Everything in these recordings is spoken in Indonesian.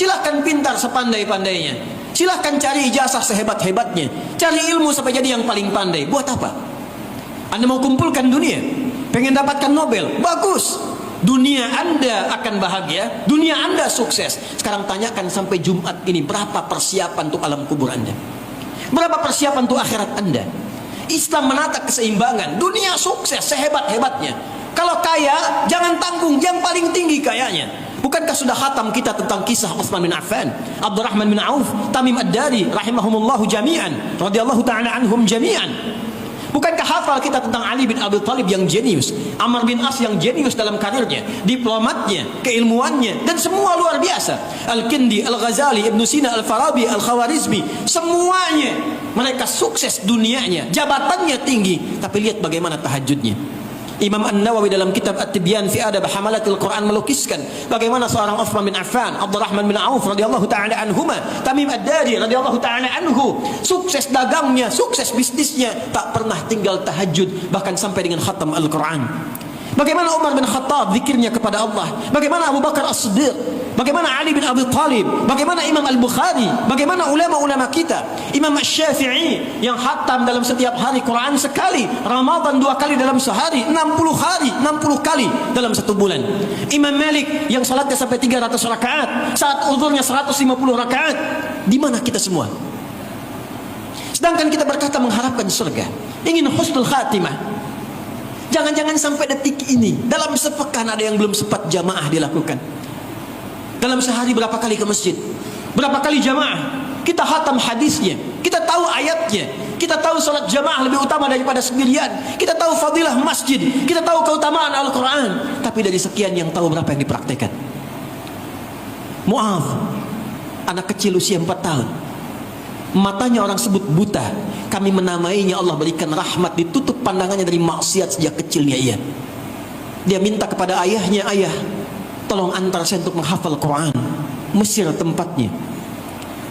Silahkan pintar sepandai-pandainya, silahkan cari ijazah sehebat-hebatnya, cari ilmu sampai jadi yang paling pandai. Buat apa? Anda mau kumpulkan dunia, pengen dapatkan Nobel, bagus. Dunia Anda akan bahagia, dunia Anda sukses. Sekarang tanyakan sampai Jumat ini, berapa persiapan untuk alam kubur Anda? Berapa persiapan untuk akhirat Anda? Islam menata keseimbangan. Dunia sukses sehebat-hebatnya. Kalau kaya, jangan tanggung yang paling tinggi kayanya. Bukankah sudah khatam kita tentang kisah Utsman bin Affan, Abdurrahman bin Auf, Tamim Ad-Dari rahimahumullahu jami'an, radhiyallahu ta'ala anhum jami'an. Bukankah hafal kita tentang Ali bin Abi Thalib yang jenius, Amr bin As yang jenius dalam karirnya, diplomatnya, keilmuannya, dan semua luar biasa. Al-Kindi, Al-Ghazali, Ibn Sina, Al-Farabi, Al-Khawarizmi, semuanya mereka sukses dunianya, jabatannya tinggi, tapi lihat bagaimana tahajudnya. Imam An-Nawawi dalam kitab At-Tibyan fi Adab Hamalatil Quran melukiskan bagaimana seorang Utsman bin Affan, Abdurrahman bin Auf radhiyallahu taala anhuma, Tamim Ad-Dari radhiyallahu taala anhu, sukses dagangnya, sukses bisnisnya, tak pernah tinggal tahajud, bahkan sampai dengan khatam Al-Quran. Bagaimana Umar bin Khattab zikirnya kepada Allah, bagaimana Abu Bakar As-Siddiq, bagaimana Ali bin Abi Thalib, bagaimana Imam Al-Bukhari, bagaimana ulama-ulama kita, Imam Asy-Syafi'i yang khatam dalam setiap hari Quran sekali, Ramadan 2 kali dalam sehari, 60 hari, 60 kali dalam 1 bulan. Imam Malik yang salatnya sampai 300 rakaat, saat uzurnya 150 rakaat. Di mana kita semua? Sedangkan kita berkata mengharapkan surga, ingin husnul khatimah. Jangan-jangan sampai detik ini, dalam sepekan ada yang belum sempat jamaah dilakukan. Dalam sehari berapa kali ke masjid? Berapa kali jamaah? Kita khatam hadisnya, kita tahu ayatnya, kita tahu salat jamaah lebih utama daripada sendirian, kita tahu fadilah masjid, kita tahu keutamaan Al-Quran. Tapi dari sekian yang tahu berapa yang dipraktekkan? Mu'adz, anak kecil usia 4 tahun, matanya orang sebut buta, kami menamainya, Allah berikan rahmat, ditutup pandangannya dari maksiat sejak kecilnya ia. Dia minta kepada ayahnya, ayah tolong antar saya untuk menghafal Quran. Mesir tempatnya.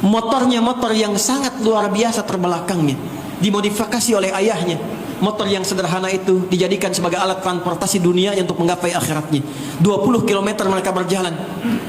Motornya motor yang sangat luar biasa terbelakangnya, dimodifikasi oleh ayahnya. Motor yang sederhana itu dijadikan sebagai alat transportasi dunia untuk menggapai akhiratnya. 20 km mereka berjalan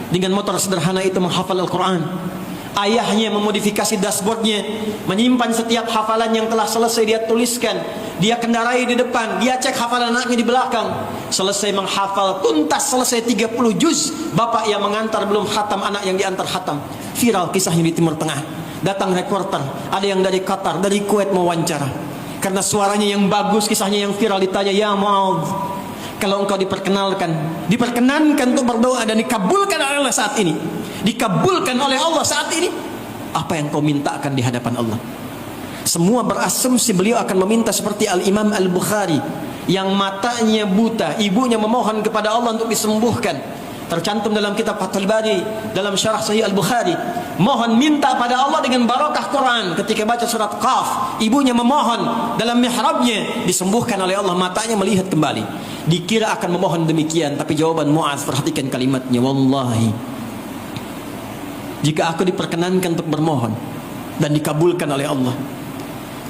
dengan motor sederhana itu menghafal Al-Quran. Ayahnya memodifikasi dashboardnya, menyimpan setiap hafalan yang telah selesai dia tuliskan. Dia kendarai di depan, dia cek hafalan anaknya di belakang. Selesai menghafal tuntas, selesai 30 juz, bapak yang mengantar belum khatam, anak yang diantar khatam. Viral kisahnya di Timur Tengah. Datang reporter, ada yang dari Qatar, dari Kuwait mau wawancara. Karena suaranya yang bagus, kisahnya yang viral, ditanya, ya Mu'adz, kalau engkau diperkenankan untuk berdoa dan dikabulkan oleh Allah saat ini, dikabulkan oleh Allah saat ini, apa yang kau mintakan di hadapan Allah? Semua berasumsi beliau akan meminta seperti Al-Imam Al-Bukhari yang matanya buta, ibunya memohon kepada Allah untuk disembuhkan. Tercantum dalam kitab Fathul Bari, dalam syarah Sahih Al-Bukhari, mohon minta pada Allah dengan barakah Quran. Ketika baca surat Qaf, ibunya memohon dalam mihrabnya, disembuhkan oleh Allah, matanya melihat kembali. Dikira akan memohon demikian, tapi jawaban Mu'adz, perhatikan kalimatnya, wallahi, jika aku diperkenankan untuk bermohon dan dikabulkan oleh Allah,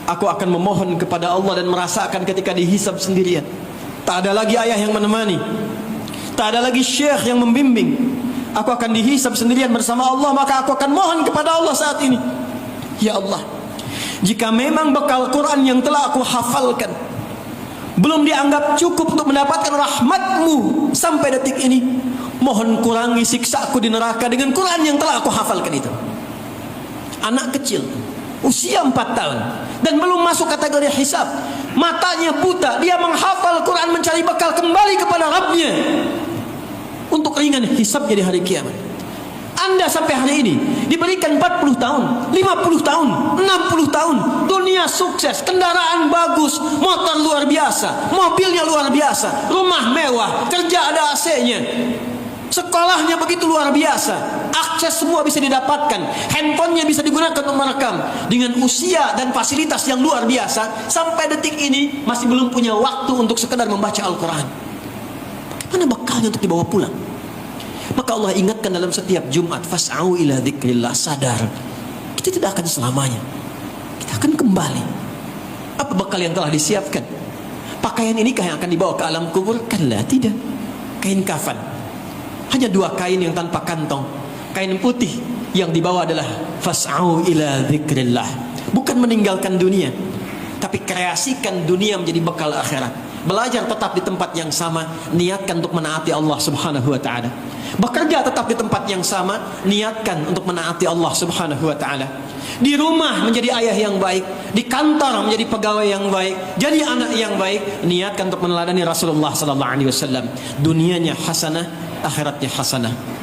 aku akan memohon kepada Allah dan merasakan ketika dihisab sendirian. Tak ada lagi ayah yang menemani, tak ada lagi syekh yang membimbing. Aku akan dihisab sendirian bersama Allah, maka aku akan mohon kepada Allah saat ini, ya Allah, jika memang bekal Quran yang telah aku hafalkan belum dianggap cukup untuk mendapatkan rahmat-Mu sampai detik ini, mohon kurangi siksaku di neraka dengan Quran yang telah aku hafalkan itu. Anak kecil usia 4 tahun dan belum masuk kategori hisab, matanya buta, dia menghafal Quran mencari bekal kembali kepada Rabbnya untuk ringan hisabnya di hari kiamat. Anda sampai hari ini diberikan 40 tahun, 50 tahun, 60 tahun, dunia sukses, kendaraan bagus, motor luar biasa, mobilnya luar biasa, rumah mewah, kerja ada AC-nya, sekolahnya begitu luar biasa, akses semua bisa didapatkan, handphonenya bisa digunakan untuk merekam. Dengan usia dan fasilitas yang luar biasa, sampai detik ini masih belum punya waktu untuk sekedar membaca Al-Quran. Bagaimana bekalnya untuk dibawa pulang? Maka Allah ingatkan dalam setiap Jumat, fas'au ila dzikrillah, sadar kita tidak akan selamanya, kita akan kembali. Apa bekal yang telah disiapkan? Pakaian inikah yang akan dibawa ke alam kubur? Kalla, tidak. Kain kafan, hanya 2 kain yang tanpa kantong, kain putih yang dibawa adalah fas'au ila dzikrillah. Bukan meninggalkan dunia, tapi kreasikan dunia menjadi bekal akhirat. Belajar tetap di tempat yang sama, niatkan untuk menaati Allah Subhanahu wa taala. Bekerja tetap di tempat yang sama, niatkan untuk menaati Allah Subhanahu wa taala. Di rumah menjadi ayah yang baik, di kantor menjadi pegawai yang baik, jadi anak yang baik, niatkan untuk meneladani Rasulullah sallallahu alaihi wasallam. Dunianya hasanah, akhiratnya hasanah.